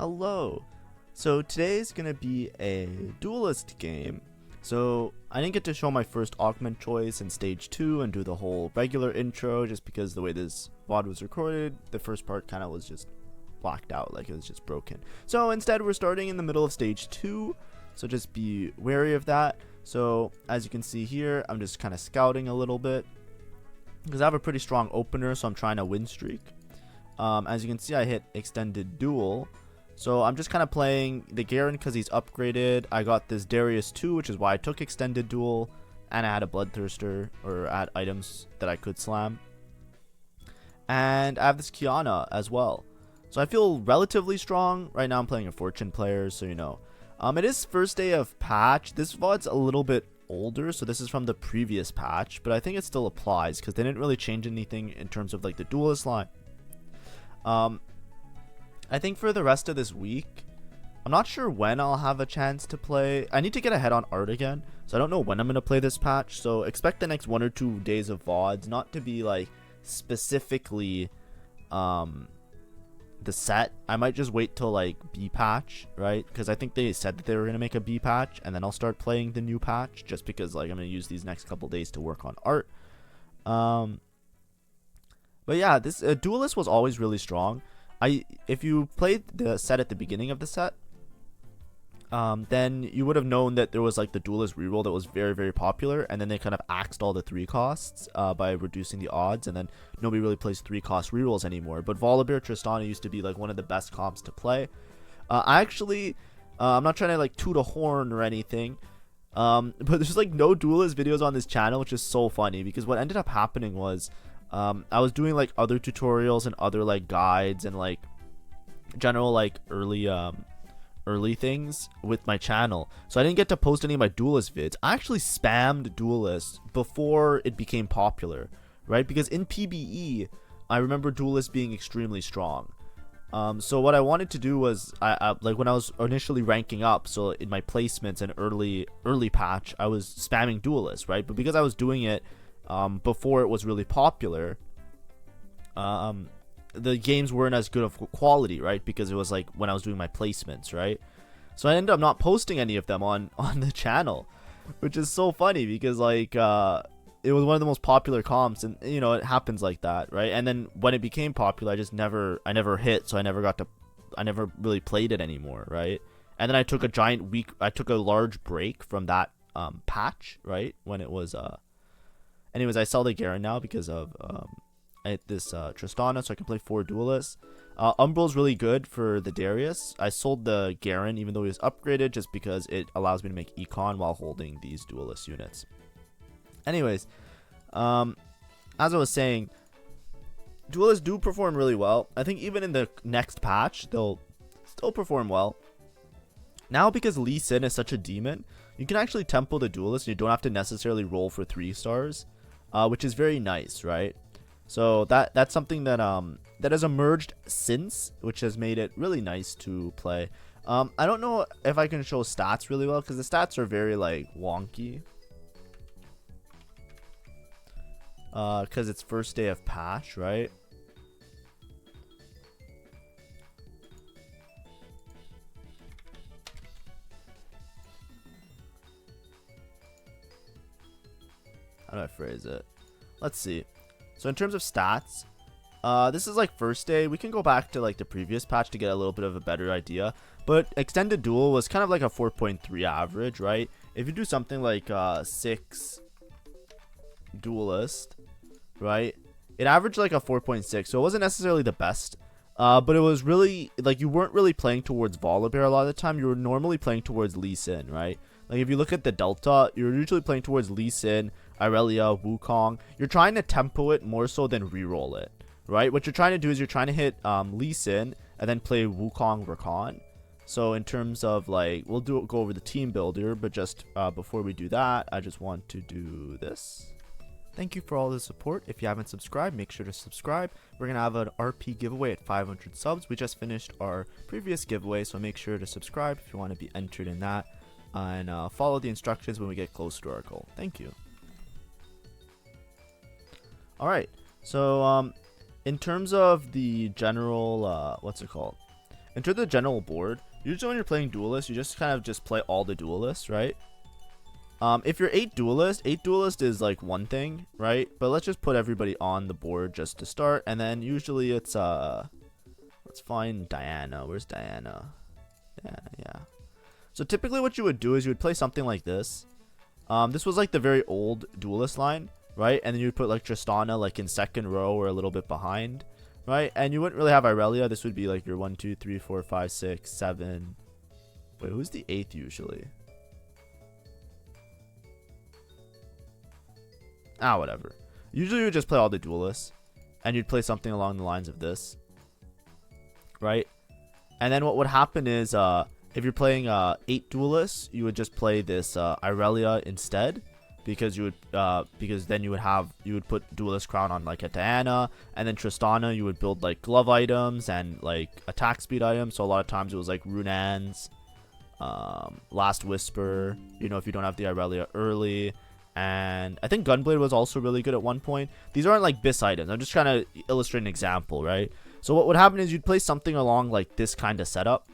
Hello. So today's gonna be a duelist game. So I didn't get to show my first augment choice in stage 2 and do the whole regular intro just because the way this VOD was recorded, the first part kind of was just blacked out, like it was just broken. So instead we're starting in the middle of stage 2, so just be wary of that. So as you can see here, I'm just kind of scouting a little bit because I have a pretty strong opener, so I'm trying to win streak. As you can see, I hit extended duel. So I'm just kind of playing the Garen because he's upgraded. I got this Darius 2, which is why I took extended duel. And I had a Bloodthirster, or I had items that I could slam. And I have this Kiana as well. So I feel relatively strong. Right now I'm playing a Fortune player, so you know. It is first day of patch. This VOD's a little bit older, so this is from the previous patch. But I think it still applies because they didn't really change anything in terms of like the duelist line. I think for the rest of this week, I'm not sure when I'll have a chance to play. I need to get ahead on art again, so I don't know when I'm going to play this patch. So expect the next 1 or 2 days of VODs not to be like specifically the set. I might just wait till like B patch, right? Because I think they said that they were going to make a B patch, and then I'll start playing the new patch just because like I'm going to use these next couple days to work on art. But yeah, this Duelist was always really strong. If you played the set at the beginning of the set, then you would have known that there was like the Duelist reroll that was very, very popular, and then they kind of axed all the 3 costs by reducing the odds, and then nobody really plays 3 cost rerolls anymore. But Volibear Tristana used to be like one of the best comps to play. I'm not trying to like toot a horn or anything, but there's like no Duelist videos on this channel, which is so funny because what ended up happening was I was doing like other tutorials and other like guides and like general like early things with my channel, so I didn't get to post any of my Duelist vids. I actually spammed Duelist before it became popular, right? Because in PBE I remember Duelist being extremely strong. So what I wanted to do was I like when I was initially ranking up, so in my placements and early patch I was spamming Duelist, right? But because I was doing it before it was really popular, the games weren't as good of quality, right? Because it was like when I was doing my placements, right? So I ended up not posting any of them on the channel, which is so funny because like it was one of the most popular comps, and you know it happens like that, right? And then when it became popular, I never hit, so I never really played it anymore, right? And then I took a large break from that patch, right? When it was anyways, I sell the Garen now because of this Tristana, so I can play 4 Duelists. Umbreal's really good for the Darius. I sold the Garen even though he was upgraded just because it allows me to make econ while holding these Duelist units. Anyways, as I was saying, Duelists do perform really well. I think even in the next patch, they'll still perform well. Now because Lee Sin is such a demon, you can actually tempo the Duelist and you don't have to necessarily roll for 3 stars. Which is very nice, right? So that's something that that has emerged since, which has made it really nice to play. I don't know if I can show stats really well because the stats are very like wonky. Because it's first day of patch, right? How do I phrase it? Let's see. So in terms of stats, this is like first day. We can go back to like the previous patch to get a little bit of a better idea. But extended duel was kind of like a 4.3 average, right? If you do something like 6 duelist, right? It averaged like a 4.6, so it wasn't necessarily the best. But it was really like you weren't really playing towards Volibear a lot of the time. You were normally playing towards Lee Sin, right? Like if you look at the delta, you're usually playing towards Lee Sin, Irelia, Wukong. You're trying to tempo it more so than reroll it, right? What you're trying to do is you're trying to hit Lee Sin and then play Wukong Rakan. So in terms of like, we'll go over the team builder, but just before we do that, I just want to do this. Thank you for all the support. If you haven't subscribed, make sure to subscribe. We're going to have an RP giveaway at 500 subs. We just finished our previous giveaway, so make sure to subscribe if you want to be entered in that. And follow the instructions when we get close to our goal. Thank you. Alright, so in terms of the general, what's it called? in terms of the general board, usually when you're playing Duelists, you just kind of just play all the Duelists, right? If you're 8 Duelist is like one thing, right? But let's just put everybody on the board just to start, and then usually it's let's find Diana. Where's Diana? Diana, yeah. So typically what you would do is you would play something like this. This was like the very old Duelist line, right? And then you would put like Tristana like in second row or a little bit behind, right? And you wouldn't really have Irelia. This would be like your 1, 2, 3, 4, 5, 6, 7. Wait, who's the 8th usually? Whatever. Usually you would just play all the Duelists, and you'd play something along the lines of this, right? And then what would happen is, if you're playing 8 Duelists, you would just play this Irelia instead, because you would because then you would put Duelist Crown on like a Diana, and then Tristana you would build like glove items and like attack speed items. So a lot of times it was like Runans, Last Whisper, you know, if you don't have the Irelia early. And I think Gunblade was also really good at one point. These aren't like BIS items. I'm just trying to illustrate an example, right? So what would happen is you'd play something along like this kind of setup,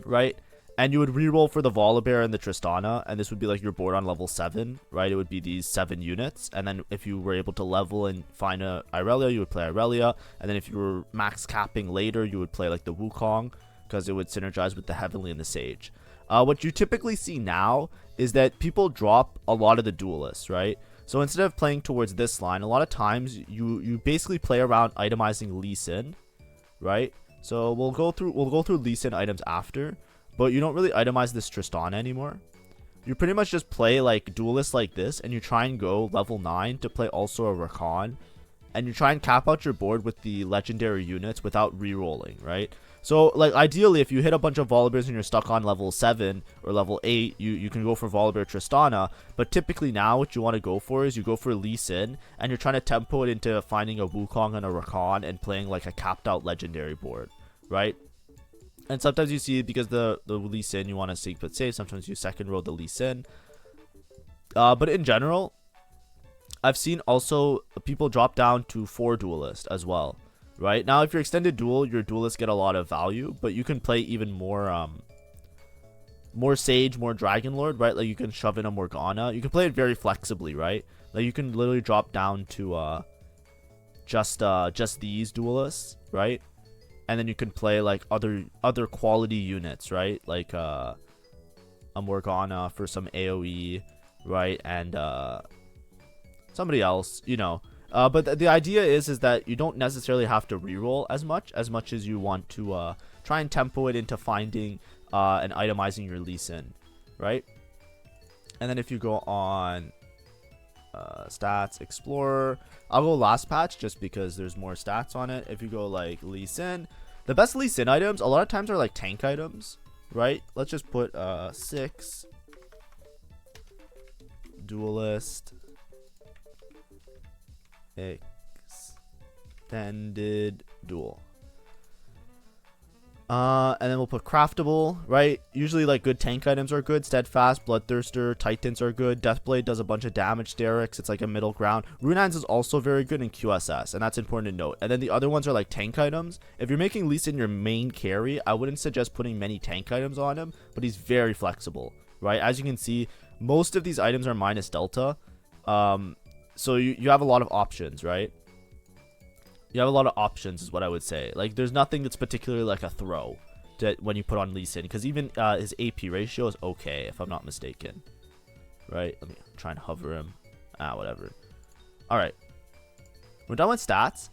right? And you would reroll for the Volibear and the Tristana, and this would be like your board on level 7, right? It would be these 7 units, and then if you were able to level and find a Irelia, you would play Irelia, and then if you were max capping later, you would play like the Wukong, because it would synergize with the Heavenly and the Sage. What you typically see now is that people drop a lot of the Duelists, right? So instead of playing towards this line, a lot of times you basically play around itemizing Lee Sin, right? So we'll go through Lee Sin items after, but you don't really itemize this Tristana anymore. You pretty much just play like Duelists like this, and you try and go level 9 to play also a Rakan, and you try and cap out your board with the legendary units without re-rolling, right? So, like, ideally, if you hit a bunch of Volibears and you're stuck on level 7 or level 8, you can go for Volibear Tristana. But typically now, what you want to go for is you go for Lee Sin, and you're trying to tempo it into finding a Wukong and a Rakan and playing, like, a capped-out legendary board, right? And sometimes you see, because the Lee Sin, you want to seek but save. Sometimes you second row the Lee Sin. But in general, I've seen also people drop down to 4 Duelist as well. Right now, if you're extended duel, your Duelists get a lot of value, but you can play even more Sage, more Dragon Lord, right? Like you can shove in a Morgana. You can play it very flexibly, right? Like you can literally drop down to just these Duelists, right? And then you can play like other quality units, right? Like a Morgana for some AoE, right? And somebody else, you know. But the idea is that you don't necessarily have to reroll as much as you want to try and tempo it into finding and itemizing your Lee Sin, right? And then if you go on stats, Explorer, I'll go last patch just because there's more stats on it. If you go like Lee Sin, the best Lee Sin items a lot of times are like tank items, right? Let's just put 6 Duelist extended duel, and then we'll put craftable, right? Usually like good tank items are good. Steadfast, Bloodthirster, Titans are good. Deathblade does a bunch of damage. Derricks, it's like a middle ground. Runans is also very good in QSS, and that's important to note. And then the other ones are like tank items. If you're making Lee Sin your main carry, I wouldn't suggest putting many tank items on him, but he's very flexible, right? As you can see, most of these items are minus delta, so you have a lot of options, right? You have a lot of options is what I would say. Like there's nothing that's particularly like a throw that when you put on Lee Sin, because even his AP ratio is okay if I'm not mistaken, right? Let me try and hover him. Whatever. All right, we're done with stats.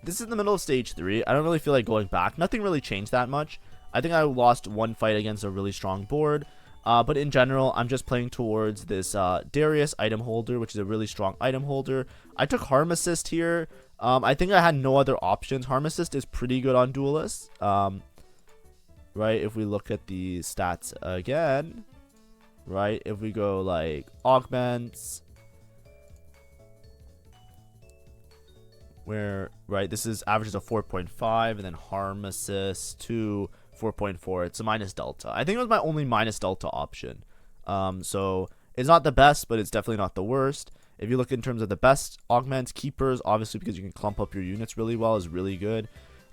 This is the middle of stage 3. I don't really feel like going back. Nothing really changed that much. I think I lost one fight against a really strong board. But in general, I'm just playing towards this Darius item holder, which is a really strong item holder. I took Harm Assist here. I think I had no other options. Harm Assist is pretty good on Duelists. Right, if we look at the stats again, right, if we go like augments, where, right, this is averages of 4.5, and then Harm Assist to 4.4. It's a minus delta. I think it was my only minus delta option. So it's not the best, but it's definitely not the worst. If you look in terms of the best augments, keepers, obviously because you can clump up your units really well, is really good.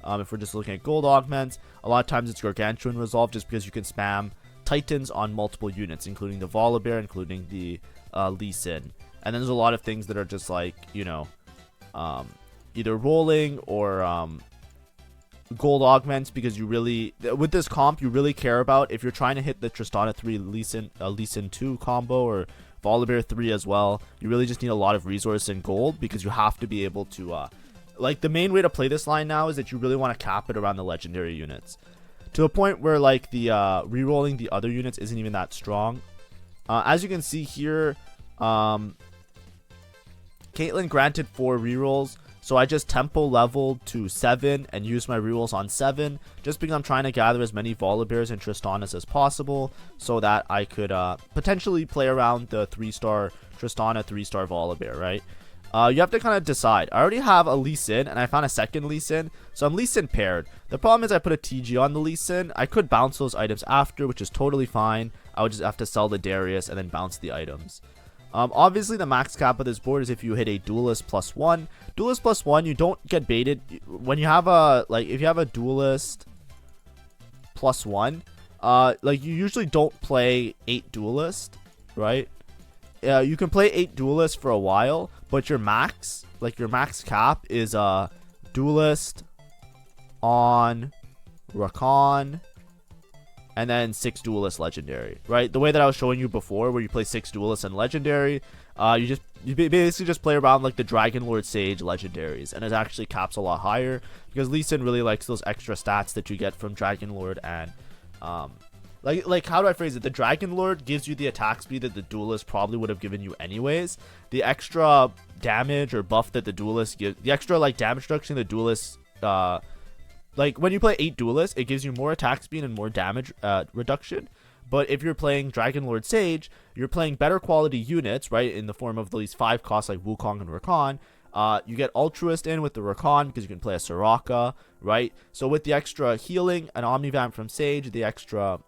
If we're just looking at gold augments, a lot of times it's gargantuan resolve, just because you can spam titans on multiple units, including the Volibear, including the Lee Sin. And then there's a lot of things that are just like, you know, either rolling or gold augments, because you really, with this comp, you really care about if you're trying to hit the Tristana 3 Lee Sin 2 combo, or Volibear 3 as well. You really just need a lot of resource in gold, because you have to be able to like, the main way to play this line now is that you really want to cap it around the legendary units, to a point where like the re-rolling the other units isn't even that strong. As you can see here, Caitlyn granted 4 rerolls, so I just tempo leveled to 7 and used my rerolls on 7, just because I'm trying to gather as many Volibears and Tristanas as possible, so that I could potentially play around the 3-star Tristana, 3-star Volibear, right? You have to kind of decide. I already have a Lee Sin, and I found a second Lee Sin, so I'm Lee Sin paired. The problem is I put a TG on the Lee Sin. I could bounce those items after, which is totally fine. I would just have to sell the Darius and then bounce the items. Obviously, the max cap of this board is if you hit a Duelist +1. Duelist +1, you don't get baited. When you have a, like, if you have a Duelist +1, like, you usually don't play 8 Duelist, right? You can play 8 Duelists for a while, but your max, like your max cap is Duelist on Rakan, and then 6 Duelist Legendary, right? The way that I was showing you before, where you play 6 Duelists and Legendary, you basically just play around like the Dragon Lord Sage Legendaries, and it actually caps a lot higher, because Lee Sin really likes those extra stats that you get from Dragon Lord. And like how do I phrase it? The Dragon Lord gives you the attack speed that the Duelist probably would have given you anyways. The extra damage or buff that the Duelist gives, the extra like damage reduction the Duelist, like when you play 8 Duelists, it gives you more attack speed and more damage reduction. But if you're playing Dragon Lord Sage, you're playing better quality units, right? In the form of these 5 costs like Wukong and Rakan. You get Altruist in with the Rakan, because you can play a Soraka, right? So with the extra healing, an Omnivamp from Sage, the extra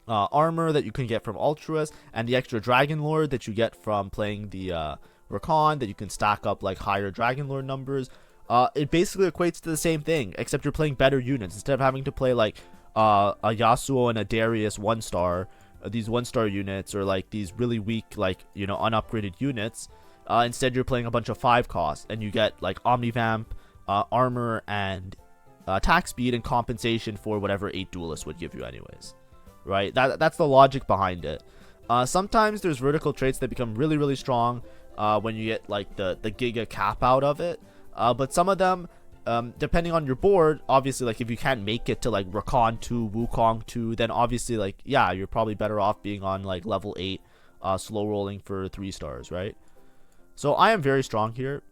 armor that you can get from Altruist, and the extra Dragon Lord that you get from playing the Rakan, that you can stack up like higher Dragon Lord numbers, it basically equates to the same thing, except you're playing better units. Instead of having to play like a Yasuo and a Darius 1-star, these 1-star units, or like these really weak, like, you know, unupgraded units, instead you're playing a bunch of 5 costs, and you get like Omnivamp, armor, and attack speed, and compensation for whatever 8 Duelists would give you anyways, right? That's the logic behind it. Sometimes there's vertical traits that become really, really strong when you get like the Giga cap out of it. But some of them, depending on your board, obviously, like if you can't make it to like Rakan 2, Wukong 2, then obviously, like, yeah, you're probably better off being on like level 8, slow rolling for 3 stars, right? So I am very strong here.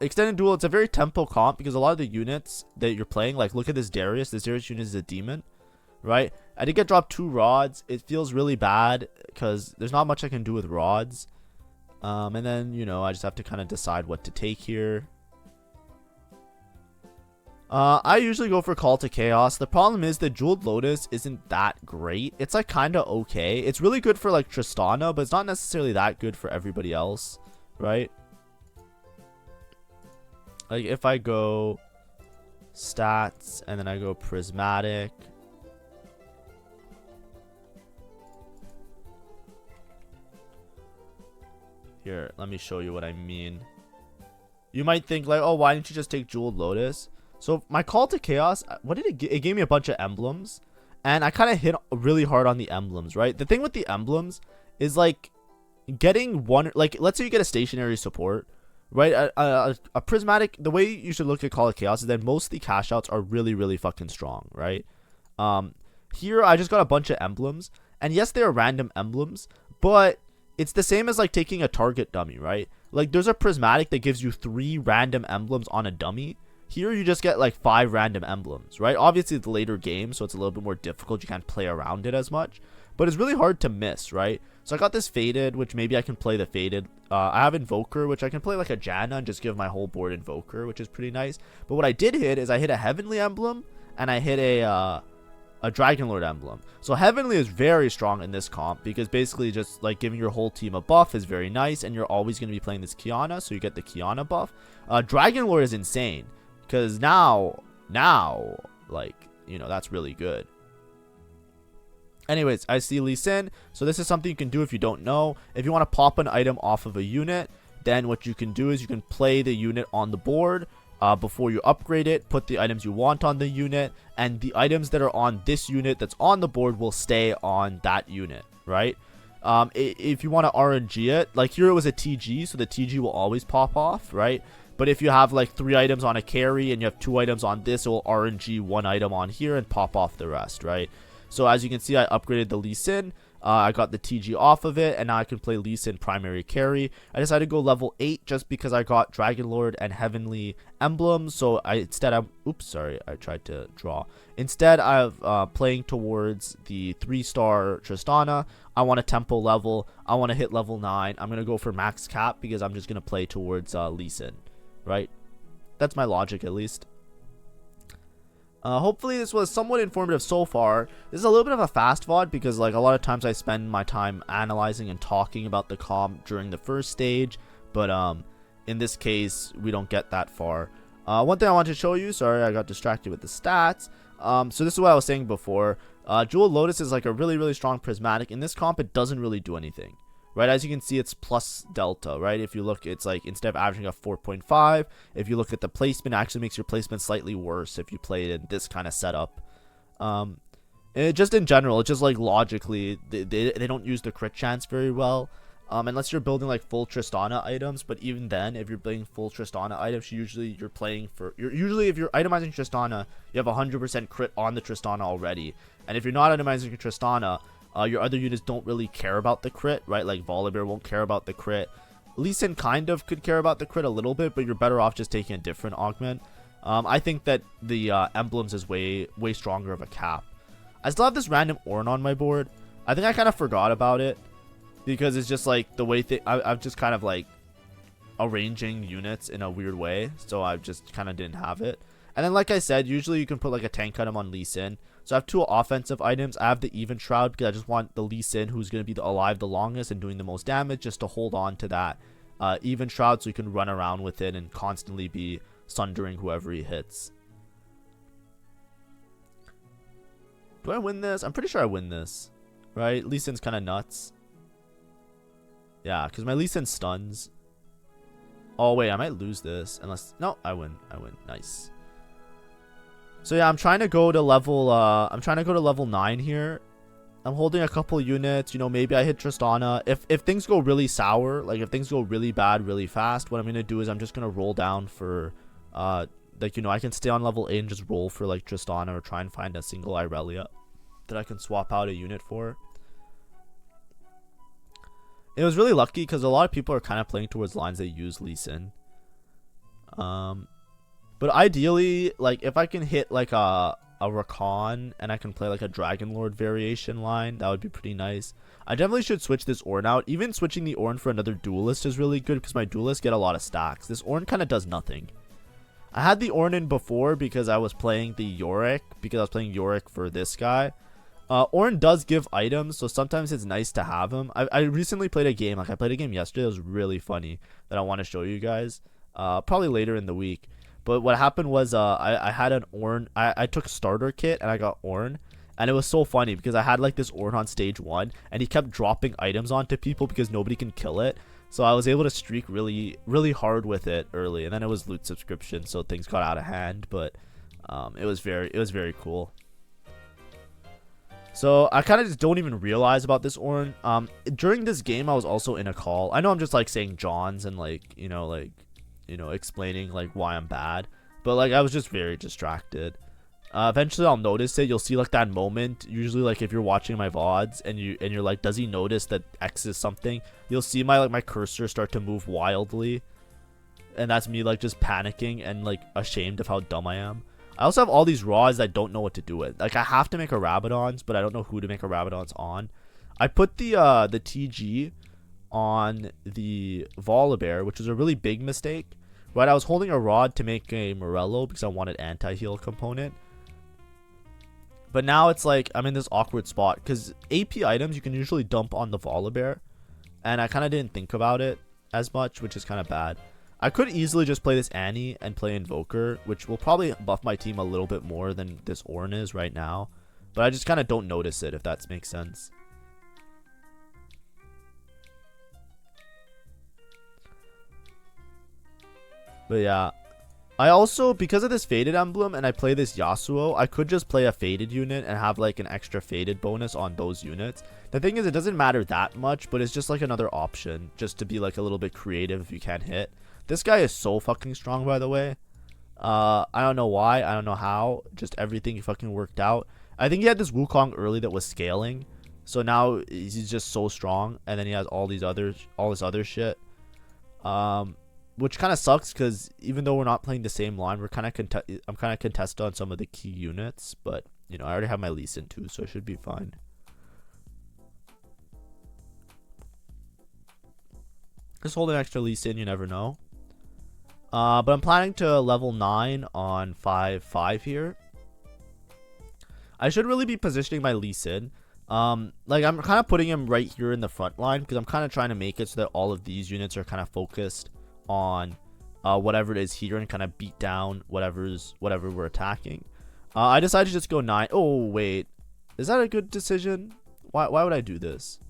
Extended Duel, it's a very tempo comp, because a lot of the units that you're playing, like look at this Darius unit is a demon, right? I did get dropped 2 rods. It feels really bad, because there's not much I can do with rods. And then, you know, I just have to kind of decide what to take here. I usually go for Call to Chaos. The problem is the Jeweled Lotus isn't that great. It's like kind of okay. It's really good for like Tristana, but it's not necessarily that good for everybody else, right? Like if I go stats and then I go prismatic, here, let me show you what I mean. You might think like, oh, why didn't you just take Jeweled Lotus? So my Call to Chaos, what did it give? It gave me a bunch of emblems, and I kind of hit really hard on the emblems, right? The thing with the emblems is like getting one, like let's say you get a stationary support, right? A prismatic, the way you should look at Call of Chaos is that most of the cash outs are really, really fucking strong, right? Here I just got a bunch of emblems, and yes, they are random emblems, but it's the same as like taking a target dummy, right? Like there's a prismatic that gives you 3 random emblems on a dummy. Here you just get like 5 random emblems, right? Obviously it's a later game, so it's a little bit more difficult. You can't play around it as much, but it's really hard to miss, right? So I got this Faded, which maybe I can play the Faded. I have Invoker, which I can play like a Janna and just give my whole board Invoker, which is pretty nice. But what I did hit is I hit a Heavenly Emblem, and I hit a a Dragon Lord emblem. So Heavenly is very strong in this comp because basically just like giving your whole team a buff is very nice, and you're always going to be playing this Kiana, so you get the Kiana buff. Dragon Lord is insane because now like, you know, that's really good. Anyways, I see Lee Sin. So this is something you can do if you don't know. If you want to pop an item off of a unit, then what you can do is you can play the unit on the board before you upgrade it, put the items you want on the unit, and the items that are on this unit that's on the board will stay on that unit, right? If you want to RNG it, like here it was a TG, so the TG will always pop off, right? But if you have like 3 items on a carry and you have 2 items on this, it will RNG 1 item on here and pop off the rest, right? So as you can see, I upgraded the Lee Sin. I got the TG off of it, and now I can play Lee Sin primary carry. I decided to go level 8 just because I got Dragon Lord and Heavenly emblems. So instead of playing towards the 3-star Tristana, I want a tempo level. I want to hit level 9. I'm gonna go for max cap because I'm just gonna play towards Lee Sin, right? That's my logic, at least. Hopefully this was somewhat informative so far. This is a little bit of a fast VOD because like a lot of times I spend my time analyzing and talking about the comp during the first stage, but in this case we don't get that far. One thing I want to show you, sorry I got distracted with the stats. So this is what I was saying before. Jewel Lotus is like a really strong prismatic. In this comp it doesn't really do anything. Right, as you can see, it's plus delta, right? If you look, it's like instead of averaging a 4.5, if you look at the placement, it actually makes your placement slightly worse if you play it in this kind of setup. And just in general, it's just like logically, they don't use the crit chance very well, unless you're building like full Tristana items. But even then, if you're building full Tristana items, usually if you're itemizing Tristana, you have 100% crit on the Tristana already. And if you're not itemizing Tristana, your other units don't really care about the crit, right? Like Volibear won't care about the crit. Lee Sin kind of could care about the crit a little bit, but you're better off just taking a different augment. I think that the emblems is way stronger of a cap. I still have this random Ornn on my board. I think I kind of forgot about it because it's just like the way I've just kind of like arranging units in a weird way, so I just kind of didn't have it. And then like I said, usually you can put like a tank item on Lee Sin. So I have 2 offensive items. I have the Even Shroud because I just want the Lee Sin, who's going to be alive the longest and doing the most damage, just to hold on to that Even Shroud so you can run around with it and constantly be sundering whoever he hits. Do I win this? I'm pretty sure I win this, right? Lee Sin's kind of nuts. Yeah, because my Lee Sin stuns. Oh wait, I might lose this unless no, I win. Nice. So yeah, I'm trying to go to level 9 here. I'm holding a couple units, you know, maybe I hit Tristana. If things go really sour, like if things go really bad really fast, what I'm going to do is I'm just going to roll down for like, you know, I can stay on level 8 and just roll for like Tristana or try and find a single Irelia that I can swap out a unit for. It was really lucky because a lot of people are kind of playing towards lines that use Lee Sin. But ideally, like if I can hit like a Rakan and I can play like a Dragon Lord variation line, that would be pretty nice. I definitely should switch this Ornn out. Even switching the Ornn for another Duelist is really good because my Duelists get a lot of stacks. This Ornn kind of does nothing. I had the Ornn in before because I was playing the Yorick, because I was playing Yorick for this guy. Ornn does give items, so sometimes it's nice to have him. I recently played a game, like I played a game yesterday, it was really funny, that I want to show you guys. Probably later in the week. But what happened was I had an Ornn. I took starter kit and I got Ornn. And it was so funny because I had like this Ornn on stage 1 and he kept dropping items onto people because nobody can kill it. So I was able to streak really hard with it early. And then it was loot subscription, so things got out of hand. But it was very cool. So I kind of just don't even realize about this Ornn. During this game I was also in a call. I know I'm just like saying Johns and like, you know, explaining like why I'm bad, but like I was just very distracted. Eventually I'll notice it. You'll see like that moment, usually like if you're watching my VODs and you're like, does he notice that X is something? You'll see my cursor start to move wildly, and that's me like just panicking and like ashamed of how dumb I am. I also have all these Raws I don't know what to do with. Like I have to make a Rabadons, but I don't know who to make a Rabadons on. I put the TG on the Volibear, which was a really big mistake. Right, I was holding a rod to make a Morello because I wanted anti-heal component. But now it's like I'm in this awkward spot because AP items you can usually dump on the Volibear, and I kind of didn't think about it as much, which is kind of bad. I could easily just play this Annie and play Invoker, which will probably buff my team a little bit more than this Ornn is right now. But I just kind of don't notice it, if that makes sense. But yeah. I also, because of this Faded emblem and I play this Yasuo, I could just play a Faded unit and have like an extra Faded bonus on those units. The thing is, it doesn't matter that much, but it's just like another option just to be like a little bit creative if you can't hit. This guy is so fucking strong, by the way. I don't know why. I don't know how. Just everything fucking worked out. I think he had this Wukong early that was scaling. So now he's just so strong. And then he has all this other shit. Which kind of sucks because even though we're not playing the same line, I'm kind of contested on some of the key units. But, you know, I already have my Lee Sin too, so it should be fine. Just hold an extra Lee Sin, you never know. But I'm planning to level 9 on 5/5 here. I should really be positioning my Lee Sin. Like I'm kind of putting him right here in the front line because I'm kind of trying to make it so that all of these units are kind of focused on whatever it is here and kind of beat down whatever we're attacking. I decided to just go 9. Oh wait, is that a good decision? Why would I do this?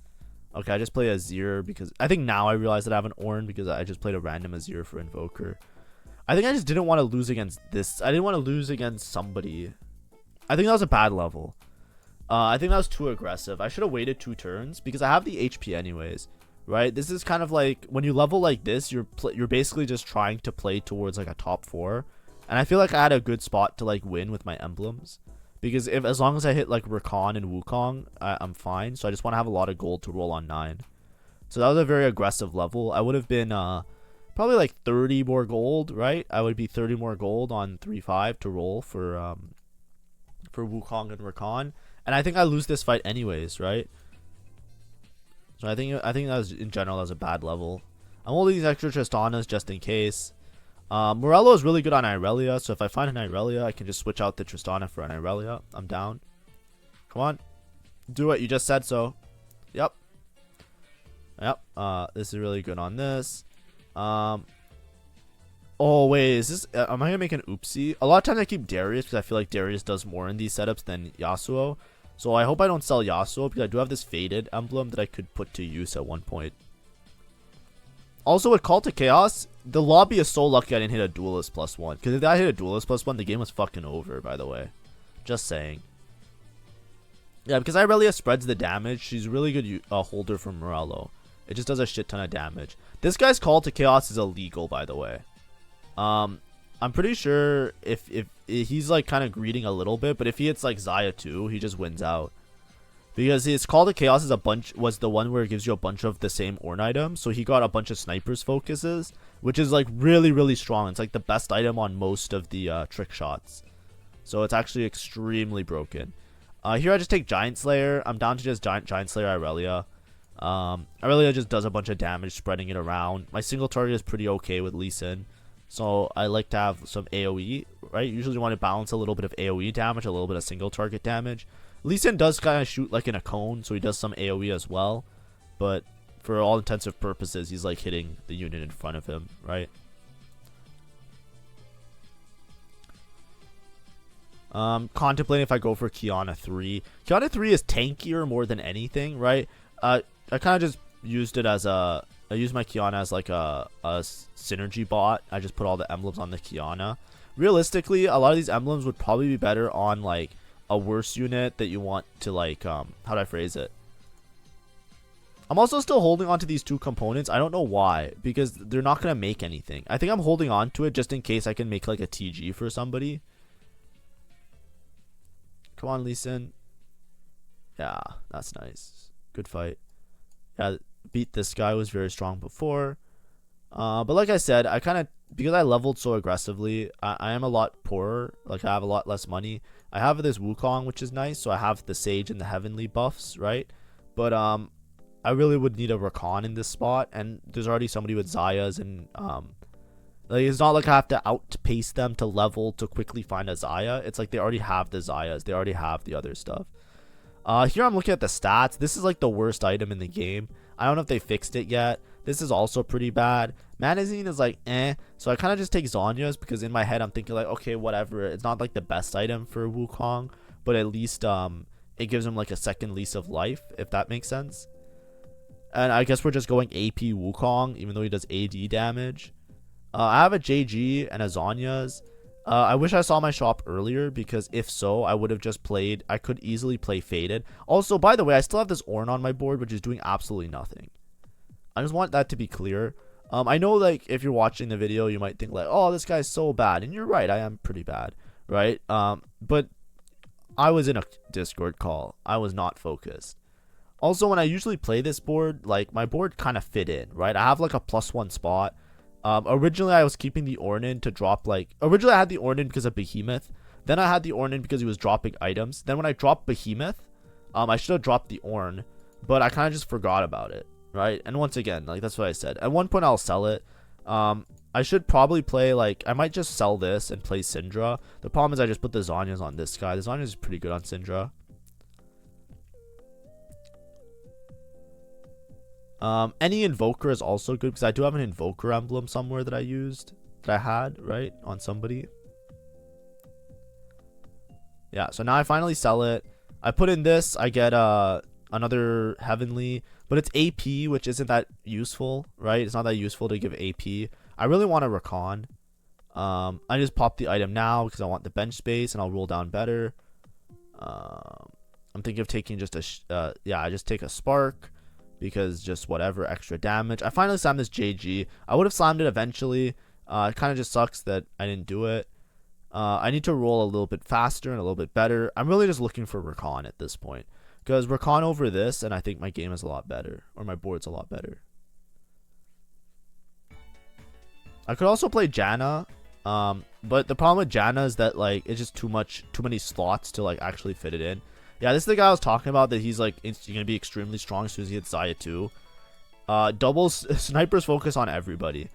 Okay, I just play Azir because I think now I realize that I have an Ornn because I just played a random Azir for Invoker. I think I just didn't want to lose against this. I didn't want to lose against somebody. I think that was a bad level. I think that was too aggressive. I should have waited 2 turns because I have the HP anyways, right? This is kind of like when you level like this, you're basically just trying to play towards like a top 4, and I feel like I had a good spot to like win with my emblems because as long as I hit like Rakan and Wukong, I'm fine. So I just want to have a lot of gold to roll on 9. So that was a very aggressive level. I would have been probably like 30 more gold, right? I would be 30 more gold on 3/5 to roll for Wukong and Rakan. And I think I lose this fight anyways, right? So I think that was, in general, that was a bad level. I'm holding these extra Tristanas just in case. Morello is really good on Irelia, so if I find an Irelia, I can just switch out the Tristana for an Irelia. I'm down. Come on. Do it. You just said so. Yep. Yep. This is really good on this. Oh wait, is this? Am I gonna make an oopsie? A lot of times I keep Darius because I feel like Darius does more in these setups than Yasuo. So I hope I don't sell Yasuo because I do have this Faded emblem that I could put to use at one point. Also with Call to Chaos, the lobby is so lucky I didn't hit a Duelist +1. Because if I hit a Duelist +1, the game was fucking over, by the way. Just saying. Yeah, because Irelia spreads the damage. She's a really good holder for Morello. It just does a shit ton of damage. This guy's Call to Chaos is illegal, by the way. I'm pretty sure if he's like kind of greeting a little bit, but if he hits like Xayah too, he just wins out. Because his Call to Chaos is was the one where it gives you a bunch of the same Ornn items. So he got a bunch of snipers focuses, which is like really, really strong. It's like the best item on most of the trick shots. So it's actually extremely broken. Here I just take Giant Slayer. I'm down to just Giant Slayer Irelia. Irelia just does a bunch of damage spreading it around. My single target is pretty okay with Lee Sin. So I like to have some AoE, right? Usually you want to balance a little bit of AoE damage, a little bit of single target damage. Lee Sin does kind of shoot like in a cone, so he does some AoE as well. But for all intensive purposes, he's like hitting the unit in front of him, right? Contemplating if I go for Kiana 3. Kiana 3 is tankier more than anything, right? I kind of just used it as a... I use my Kiana as like a synergy bot. I just put all the emblems on the Kiana. Realistically, a lot of these emblems would probably be better on like a worse unit that you want to like, how do I phrase it? I'm also still holding on to these 2 components. I don't know why, because they're not going to make anything. I think I'm holding on to it just in case I can make like a TG for somebody. Come on, Lee Sin. Yeah, that's nice. Good fight. Yeah, beat this guy, was very strong before. But like I said, I kind of, because I leveled so aggressively, I am a lot poorer. Like I have a lot less money. I have this Wukong, which is nice. So I have the Sage and the Heavenly buffs, right? But I really would need a Rakan in this spot. And there's already somebody with Xayahs and Like, it's not like I have to outpace them to level to quickly find a Zaya. It's like they already have the Zayas. They already have the other stuff. Here I'm looking at the stats. This is like the worst item in the game. I don't know if they fixed it yet. This is also pretty bad. Manazine is like eh. So I kind of just take Zhonya's because in my head I'm thinking like, okay, whatever. It's not like the best item for Wukong, but at least it gives him like a second lease of life, if that makes sense. And I guess we're just going AP Wukong, even though he does AD damage. I have a JG and a Zhonya's. I wish I saw my shop earlier, because if so, I would have just played. I could easily play Faded. Also, by the way, I still have this Ornn on my board, which is doing absolutely nothing. I just want that to be clear. I know, like, if you're watching the video, you might think like, oh, this guy's so bad. And you're right, I am pretty bad, right? But I was in a Discord call. I was not focused. Also, when I usually play this board, like, my board kind of fit in, right? I have like a +1 spot. Originally I was keeping the Ornn in to drop, like, originally I had the Ornn in because of Behemoth. Then I had the Ornn in because he was dropping items. Then when I dropped Behemoth, I should have dropped the Ornn, but I kind of just forgot about it, right? And once again, like, that's what I said. At one point I'll sell it. I should probably play, like, I might just sell this and play Syndra. The problem is I just put the Zhonya's on this guy. The Zhonya's is pretty good on Syndra. Any Invoker is also good, because I do have an Invoker emblem somewhere that I used, that I had, right, on somebody. Yeah, so now I finally sell it. I put in this, I get another Heavenly, but it's AP, which isn't that useful, right? It's not that useful to give AP. I really want a Rakan. I just pop the item now because I want the bench space, and I'll roll down better. I'm thinking of taking just a, yeah, I just take a Spark, because just whatever, extra damage. I finally slammed this JG. I would have slammed it eventually. It kind of just sucks that I didn't do it. I need to roll a little bit faster and a little bit better. I'm really just looking for Rakan at this point, because Rakan over this, and I think my game is a lot better, or my board's a lot better. I could also play Janna, but the problem with Janna is that, like, it's just too many slots to, like, actually fit it in. Yeah, this is the guy I was talking about, that he's like going to be extremely strong as soon as he hits Zaya 2. Snipers focus on everybody.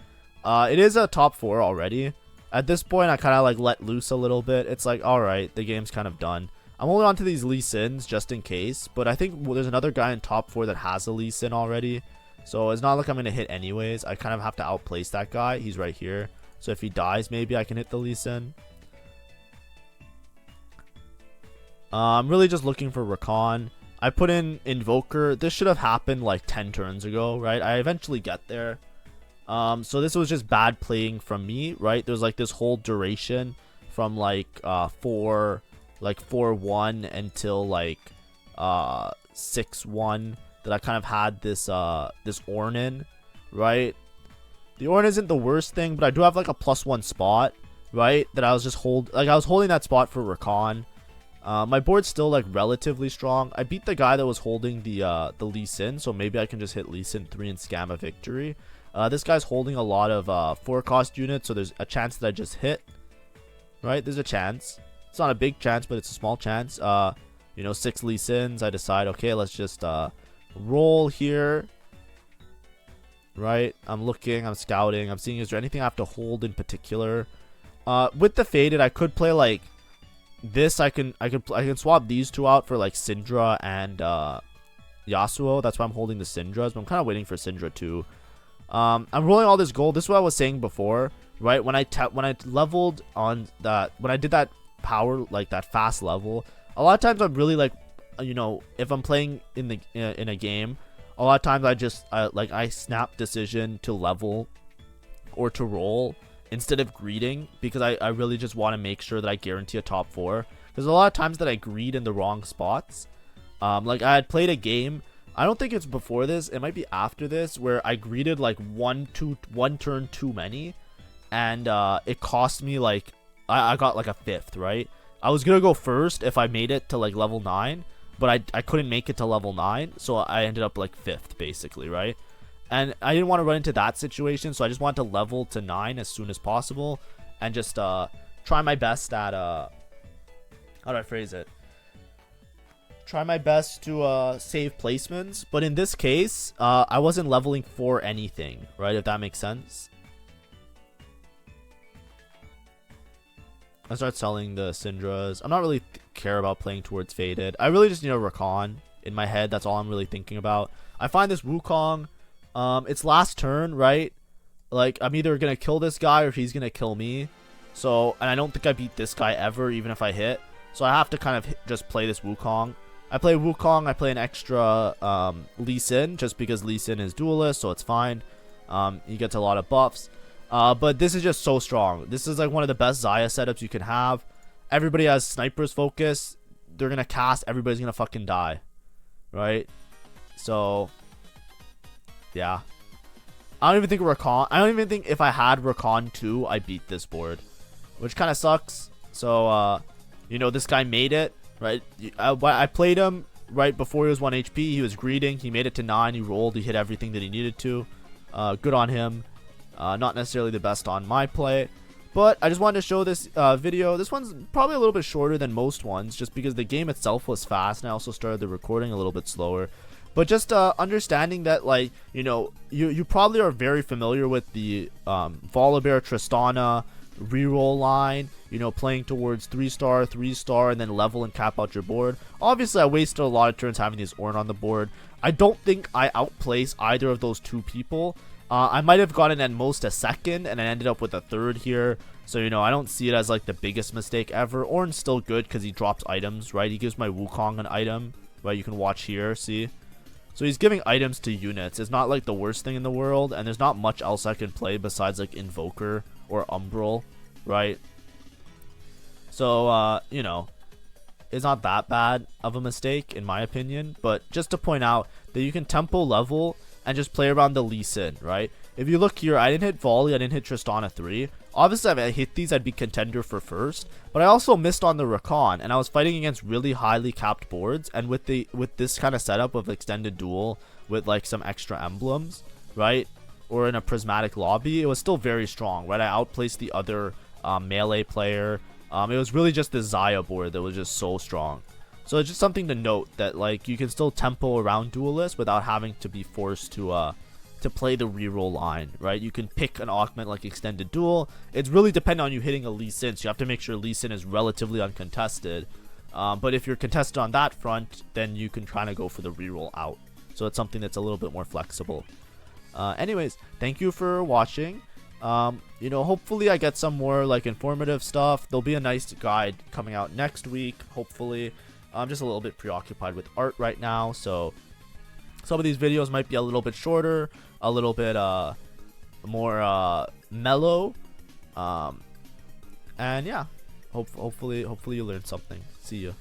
It is a top 4 already. At this point, I kind of like let loose a little bit. It's like, alright, the game's kind of done. I'm holding on to these Lee Sins just in case, but I think there's another guy in top 4 that has a Lee Sin already. So it's not like I'm going to hit anyways. I kind of have to outplace that guy. He's right here. So if he dies, maybe I can hit the Lee Sin. I'm really just looking for Rakan. I put in Invoker. This should have happened like 10 turns ago, right? I eventually get there. So this was just bad playing from me, right? There's like this whole duration from like 4-1 until like 6-1 that I kind of had this this Ornn in, right? The Ornn isn't the worst thing, but I do have like a +1 spot, right? That I was just I was holding that spot for Rakan. My board's still like relatively strong. I beat the guy that was holding the Lee Sin, so maybe I can just hit Lee Sin 3 and scam a victory. This guy's holding a lot of 4-cost units, so there's a chance that I just hit. Right, there's a chance. It's not a big chance, but it's a small chance. You know, 6 Lee Sins. I decide, okay, let's just roll here. Right, I'm looking, I'm scouting, I'm seeing is there anything I have to hold in particular. With the Faded, I could play like this. I can swap these two out for like Syndra and Yasuo. That's why I'm holding the Syndras, but I'm kind of waiting for Syndra too. I'm rolling all this gold. This is what I was saying before, right? When I leveled on that, when I did that power, like that fast level, a lot of times I'm really like, you know, if I'm playing in a game, a lot of times I snap decision to level or to roll instead of greeding, because I really just want to make sure that I guarantee a top 4. There's a lot of times that I greed in the wrong spots. Like I had played a game, I don't think it's before this, it might be after this, where I greeted like one turn too many, and it cost me like I got like a 5th, right? I was gonna go first if I made it to like level 9, but I couldn't make it to level 9, so I ended up like 5th basically, right? And I didn't want to run into that situation, so I just wanted to level to 9 as soon as possible, and just try my best at how do I phrase it? Try my best to save placements. But in this case, I wasn't leveling for anything, right? If that makes sense. I start selling the Syndras. I'm not really care about playing towards Faded. I really just need a Rakan in my head. That's all I'm really thinking about. I find this Wukong, it's last turn, right? Like, I'm either gonna kill this guy or he's gonna kill me. So, and I don't think I beat this guy ever, even if I hit. So I have to kind of just play this Wukong. I play Wukong. I play an extra Lee Sin just because Lee Sin is duelist, so it's fine. He gets a lot of buffs. But this is just so strong. This is like one of the best Xayah setups you can have. Everybody has snipers focus. They're gonna cast. Everybody's gonna fucking die, right? So, yeah. I don't even think Rakan. I don't even think if I had Rakan 2, I beat this board, which kind of sucks. So, you know, this guy made it, right? I played him right before he was 1 HP. He was greeting. He made it to 9. He rolled. He hit everything that he needed to. Good on him. Not necessarily the best on my play, but I just wanted to show this video. This one's probably a little bit shorter than most ones just because the game itself was fast, and I also started the recording a little bit slower. But just understanding that, like, you know, you probably are very familiar with the Volibear Tristana reroll line, you know, playing towards 3-star, 3-star, and then level and cap out your board. Obviously, I wasted a lot of turns having this Ornn on the board. I don't think I outplace either of those two people. I might have gotten at most a second, and I ended up with a third here. So, you know, I don't see it as, like, the biggest mistake ever. Ornn's still good because he drops items, right? He gives my Wukong an item, right? You can watch here, see? So he's giving items to units. It's not, like, the worst thing in the world, and there's not much else I can play besides, like, Invoker or Umbral, right? So, you know, it's not that bad of a mistake, in my opinion. But just to point out that you can tempo level and just play around the Lee Sin, right? If you look here, I didn't hit Volley, I didn't hit Tristana 3. Obviously, if I hit these, I'd be contender for first. But I also missed on the Rakan, and I was fighting against really highly capped boards. And with this kind of setup of extended duel with like some extra emblems, right? Or in a prismatic lobby, it was still very strong, right? I outplaced the other melee player. It was really just the Xayah board that was just so strong. So it's just something to note that, like, you can still tempo around Duelists without having to be forced to play the reroll line, right? You can pick an augment like Extended Duel. It's really dependent on you hitting a Lee Sin, so you have to make sure Lee Sin is relatively uncontested. But if you're contested on that front, then you can kind of go for the reroll out. So it's something that's a little bit more flexible. Anyways, thank you for watching. You know, hopefully I get some more like informative stuff. There'll be a nice guide coming out next week, hopefully. I'm just a little bit preoccupied with art right now, so some of these videos might be a little bit shorter, a little bit more mellow, and yeah, hopefully you learned something. See ya.